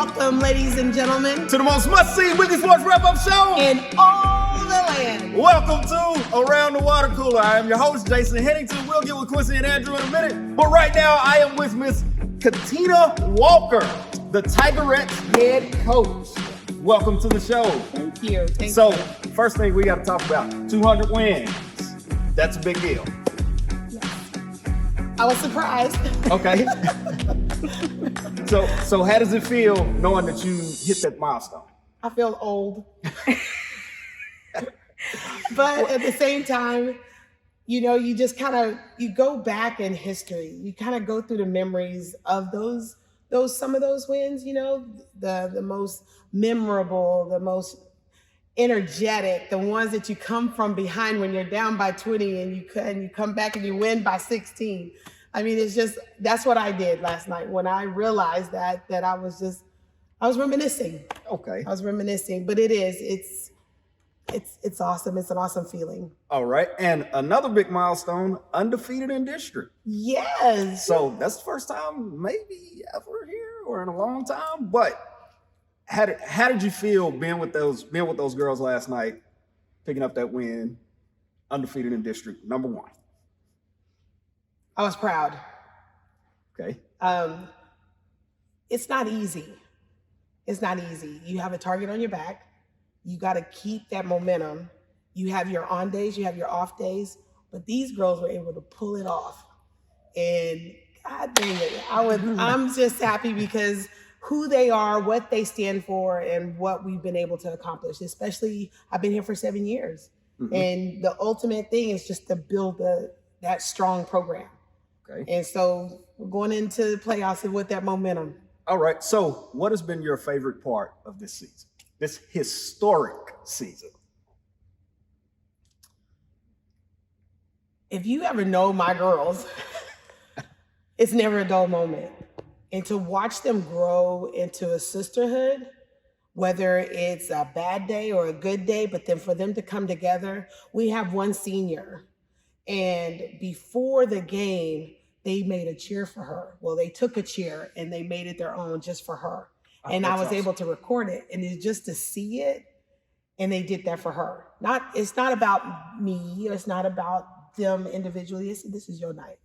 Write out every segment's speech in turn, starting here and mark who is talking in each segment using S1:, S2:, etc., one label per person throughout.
S1: Welcome, ladies and gentlemen,
S2: to the most must-see weekly sports wrap-up show
S1: in all the land.
S2: Welcome to Around the Water Cooler. I am your host, Jason Hennington. We'll get with Quincy and Andrew in a minute. But right now, I am with Miss Katina Walker, the Tigerettes head coach. Welcome to the show.
S1: Thank you.
S2: So, first thing we got to talk about, 200 wins. That's a big deal.
S1: Yes. I was surprised.
S2: Okay. So how does it feel knowing that you hit that milestone?
S1: I feel old. But at the same time, you know, you just you go back in history. You kind of go through the memories of some of those wins, you know, the most memorable, the most energetic, the ones that you come from behind when you're down by 20 and you come back and you win by 16. I mean, that's what I did last night when I realized that I was reminiscing.
S2: Okay.
S1: I was reminiscing, but it's awesome. It's an awesome feeling.
S2: All right. And another big milestone, undefeated in district.
S1: Yes.
S2: So that's the first time maybe ever here or in a long time. But how did you feel being with those girls last night, picking up that win, undefeated in district, number 1?
S1: I was proud.
S2: Okay.
S1: It's not easy. It's not easy. You have a target on your back. You got to keep that momentum. You have your on days, you have your off days, but these girls were able to pull it off. And God dang it, I'm just happy because who they are, what they stand for, and what we've been able to accomplish. Especially, I've been here for 7 years, and the ultimate thing is just to build that strong program.
S2: Okay.
S1: And so we're going into the playoffs with that momentum.
S2: All right. So what has been your favorite part of this season? This historic season?
S1: If you ever know my girls, it's never a dull moment. And to watch them grow into a sisterhood, whether it's a bad day or a good day, but then for them to come together, we have one senior. And before the game, they made a cheer for her. Well, they took a cheer and they made it their own just for her. And I was
S2: awesome.
S1: able to record it. And it's just to see it. And they did that for her. It's not about me. It's not about them individually. This is your night.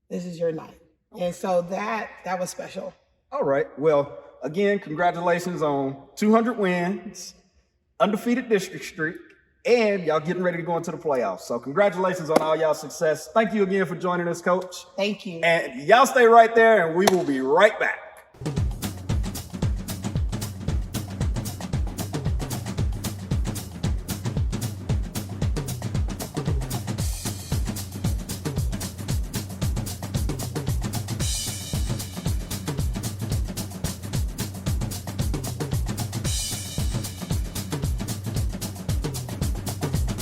S1: This is your night. And so that was special.
S2: All right. Well, again, congratulations on 200 wins, undefeated district streak, and y'all getting ready to go into the playoffs. So congratulations on all y'all success. Thank you again for joining us, Coach.
S1: Thank you.
S2: And y'all stay right there, and we will be right back.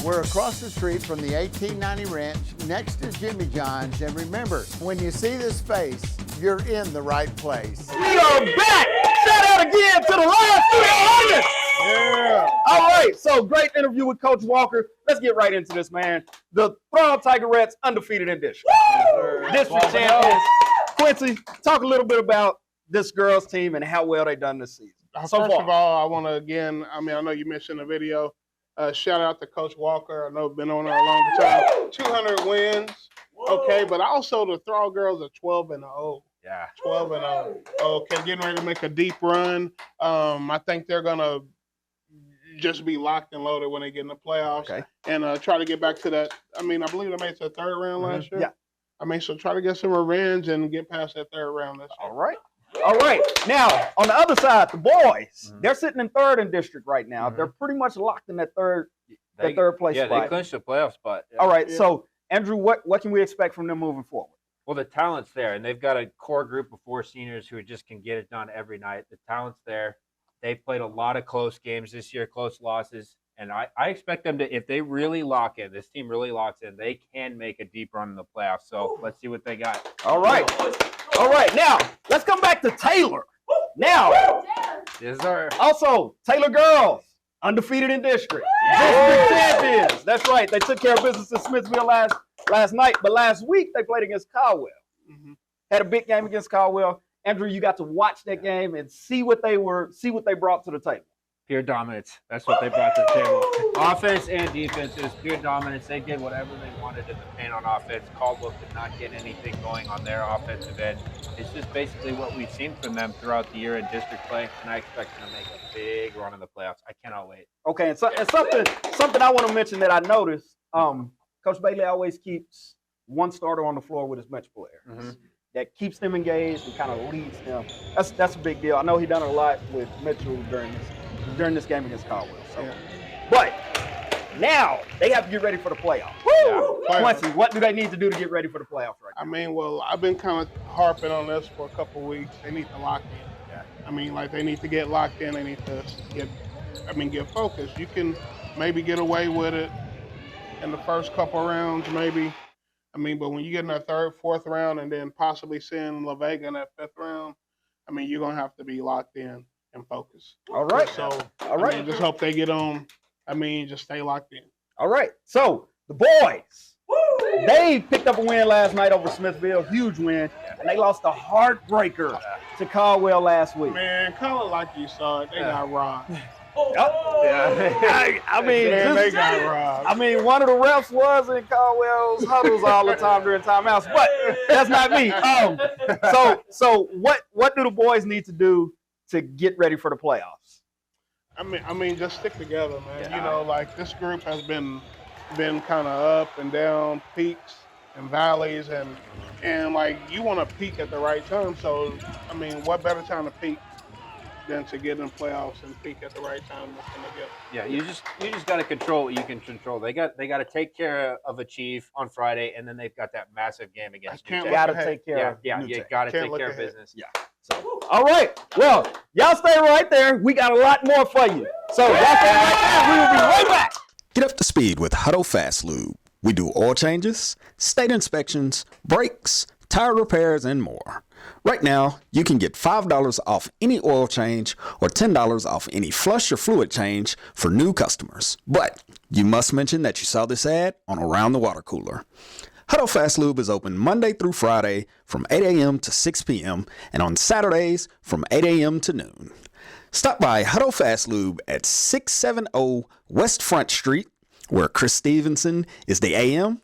S3: We're across the street from the 1890 Ranch next to Jimmy John's. And remember, when you see this face, you're in the right place.
S2: We are back! Shout out again to the Live Studio audience! Yeah. All right, so great interview with Coach Walker. Let's get right into this, man. The Thrall Tigerettes undefeated in district. District champions. Quincy, talk a little bit about this girls team and how well they've done this season.
S4: First of all, I want to again, I know you mentioned the video. Shout out to Coach Walker. I know been on there a long time. 200 wins. Okay, but also the Thrall girls are 12-0.
S2: Yeah.
S4: 12-0. Okay, getting ready to make a deep run. I think they're gonna just be locked and loaded when they get in the playoffs.
S2: Okay.
S4: And try to get back to that. I believe they made it to the 3rd round last year.
S2: Yeah.
S4: So try to get some revenge and get past that 3rd round this year.
S2: All right. Now, on the other side, the boys, they're sitting in 3rd in district right now. They're pretty much locked in that third place spot.
S5: Yeah, they clinched the playoff spot. Yeah.
S2: All right. So, Andrew, what can we expect from them moving forward?
S5: Well, the talent's there, and they've got a core group of 4 seniors who just can get it done every night. The talent's there. They played a lot of close games this year, close losses. And I expect them to, if they really lock in, this team really locks in, they can make a deep run in the playoffs. So let's see what they got.
S2: All right. Now, let's come back to Taylor. Now,
S5: Yes, sir.
S2: also, Taylor girls, undefeated in district. District champions. That's right. They took care of business in Smithsville last night. But last week, they played against Caldwell. Had a big game against Caldwell. Andrew, you got to watch that game and see what they brought to the table.
S5: Pure dominance. That's what they brought to the table. Offense and defense is pure dominance. They did whatever they wanted in the paint on offense. Caldwell could not get anything going on their offensive end. It's just basically what we've seen from them throughout the year in district play, and I expect them to make a big run in the playoffs. I cannot wait.
S2: Okay, and something I want to mention that I noticed, Coach Bailey always keeps one starter on the floor with his bench players.
S5: Mm-hmm.
S2: That keeps them engaged and kind of leads them. That's a big deal. I know he done it a lot with Mitchell during this game against Caldwell. So.
S4: Yeah.
S2: But now they have to get ready for the playoffs. Woo! Quincy, what do they need to do to get ready for the playoffs right now?
S4: I mean, well, I've been kind of harping on this for a couple of weeks. They need to lock in.
S2: Yeah.
S4: I mean, like they need to get locked in. They need to get focused. You can maybe get away with it in the first couple rounds, maybe. I mean, but when you get in that third, fourth round, and then possibly seeing La Vega in that fifth round, I mean, you're gonna have to be locked in and focused.
S2: All right.
S4: So,
S2: all right.
S4: I mean, just hope they get on. I mean, just stay locked in.
S2: All right. So the boys, they picked up a win last night over Smithville, huge win, and they lost a heartbreaker to Caldwell last week.
S4: Man, call it like you saw it. They got robbed.
S2: I mean,
S4: Man, they got robbed.
S2: I mean, one of the refs was in Caldwell's huddles all the time during timeouts, but that's not me. So what do the boys need to do to get ready for the playoffs?
S4: I mean, just stick together, man. You know, like this group has been kind of up and down, peaks and valleys, and like you want to peak at the right time. So, I mean, what better time to peak than to get in playoffs and peak at the right time?
S5: Yeah, you just got to control what you can control. They got to take care of Achieve on Friday, and then they've got that massive game against.
S2: Got to take care of.
S5: Yeah, you got to take care of
S4: ahead.
S5: business.
S2: Yeah. So, all right. Well, y'all stay right there. We got a lot more for you. So y'all stay right there. We will be right back.
S6: Get up to speed with Huddle Fast Lube. We do oil changes, state inspections, brakes, tire repairs, and more. Right now, you can get $5 off any oil change or $10 off any flush or fluid change for new customers. But you must mention that you saw this ad on Around the Water Cooler. Huddle Fast Lube is open Monday through Friday from 8 a.m. to 6 p.m. and on Saturdays from 8 a.m. to noon. Stop by Huddle Fast Lube at 670 West Front Street, where Chris Stevenson is the AM,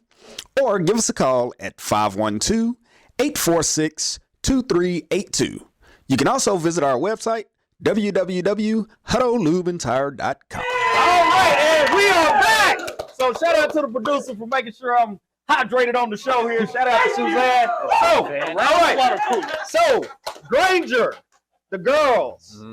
S6: or give us a call at 512-846-2382. You can also visit our website, www.huddlelubeandtire.com.
S2: All right, and we are back. So shout out to the producer for making sure I'm hydrated on the show here. Shout out to Suzanne. So, all right. So, Granger, the girls,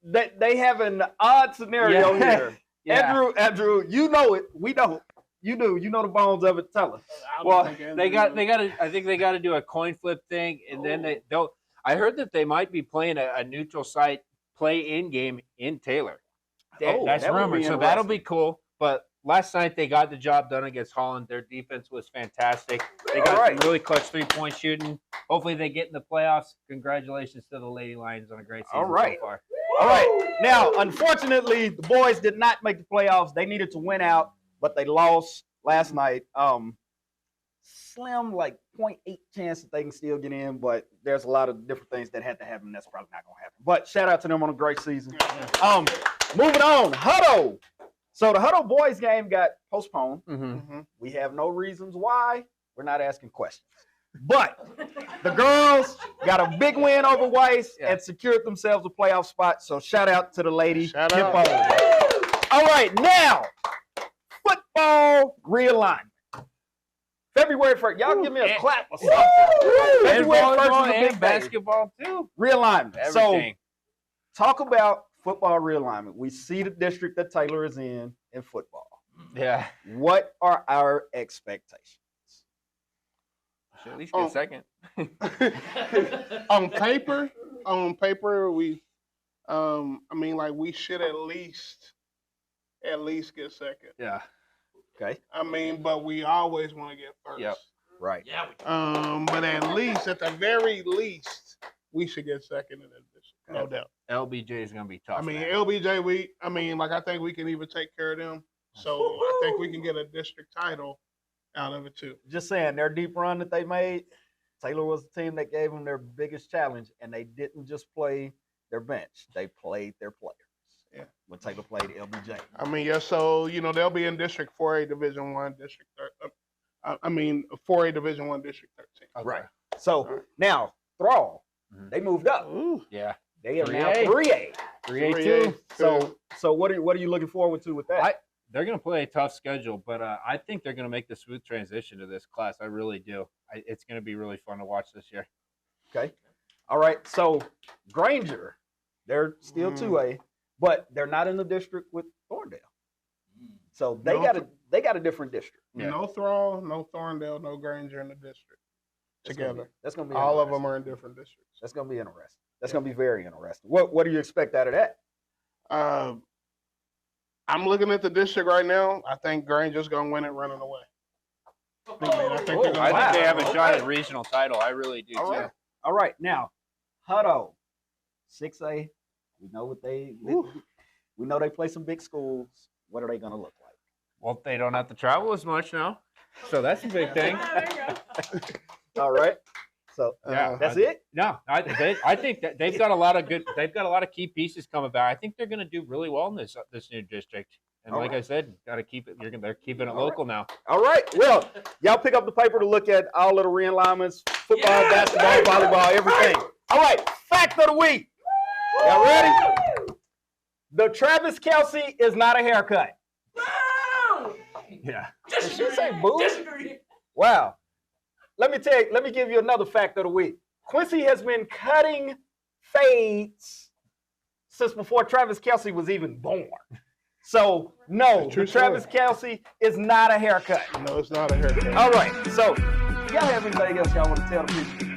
S2: they have an odd scenario here.
S5: Yeah.
S2: Andrew, you know it. We know it. You do. You know the bones of it. Tell us.
S5: Well, they got to. I think they got to do a coin flip thing, and then they'll. I heard that they might be playing a neutral site play-in game in Taylor. That's rumored, so that'll be cool. But last night they got the job done against Holland. Their defense was fantastic. They got some really clutch three-point shooting. Hopefully they get in the playoffs. Congratulations to the Lady Lions on a great season so far.
S2: All right. Now, unfortunately, the boys did not make the playoffs. They needed to win out, but they lost last night. Slim, like 0.8 chance that they can still get in, but there's a lot of different things that had to happen. That's probably not going to happen. But shout out to them on a great season. Moving on, Huddle. So the Huddle boys game got postponed. We have no reasons why. We're not asking questions. But the girls got a big win over Weiss and secured themselves a playoff spot. So shout out to the lady.
S4: Shout out.
S2: All right, now football realignment. February 1st. Y'all give me a clap or something. February 1st is a big
S5: basketball too.
S2: Realignment.
S5: Everything.
S2: So talk about football realignment. We see the district that Taylor is in football.
S5: Yeah.
S2: What are our expectations?
S5: Should at least get second.
S4: on paper, we, I mean, like we should at least get second.
S5: Yeah.
S2: Okay.
S4: I mean, but we always want to get first.
S5: Yep.
S2: Right.
S5: Yeah.
S4: But at the very least, we should get second in this district, no doubt.
S5: LBJ is gonna be tough.
S4: I mean,
S5: man.
S4: LBJ, I think we can even take care of them. So I think we can get a district title out of it too.
S2: Just saying, their deep run that they made, Taylor was the team that gave them their biggest challenge, and they didn't just play their bench; they played their players.
S4: Yeah.
S2: When Taylor played LBJ.
S4: I mean, yeah. So they'll be in District 4A Division 1, District 4A Division 1, District 13.
S5: Okay.
S2: Right. So now Thrall, they moved up.
S4: Ooh.
S5: Yeah.
S2: They are now
S5: 3A.
S2: 3A.
S5: 3A2.
S2: So what are you looking forward to with that?
S5: They're going to play a tough schedule, but I think they're going to make the smooth transition to this class. I really do. It's going to be really fun to watch this year.
S2: Okay. All right. So Granger, they're still 2A, but they're not in the district with Thorndale. So they got a different district.
S5: Yeah.
S4: No Thrall, no Thorndale, no Granger in the district together.
S2: That's gonna be
S4: all of
S2: interesting.
S4: them are in different districts.
S2: That's gonna be interesting. That's gonna be very interesting. What do you expect out of that?
S4: I'm looking at the district right now. I think Granger's gonna win it running away. I think
S5: they have a shot at regional title. I really do too.
S2: All right. Now, Hutto, 6A. We know what we know they play some big schools. What are they gonna look like?
S5: Well, they don't have to travel as much now, so that's a big thing.
S2: All right. So
S5: Yeah,
S2: that's it.
S5: No, I think that they've got a lot of key pieces coming back. I think they're going to do really well in this new district. And like I said, got to keep it. They're keeping it local now.
S2: All right. Well, y'all pick up the paper to look at all of the realignments: football, basketball, volleyball, everything. All right. Fact of the week. Y'all ready? The Travis Kelce is not a haircut.
S5: Yeah.
S2: Did she say boo? Wow. Let me give you another fact of the week. Quincy has been cutting fades since before Travis Kelce was even born. So, no, Travis Kelce is not a haircut.
S4: No, it's not a haircut.
S2: All right. So, y'all have anything else y'all want to tell the people?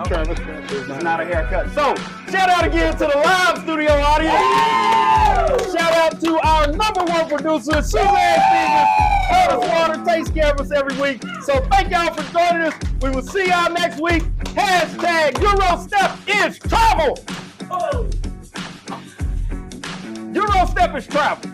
S4: Travis Kelce is
S2: not a haircut. So, shout out again to the live studio audience. Shout out to our #1 producer, Suzanne Stevens. Curtis Water takes care of us every week. So, thank y'all for joining us. We will see y'all next week. Hashtag Eurostep is travel. Eurostep is travel.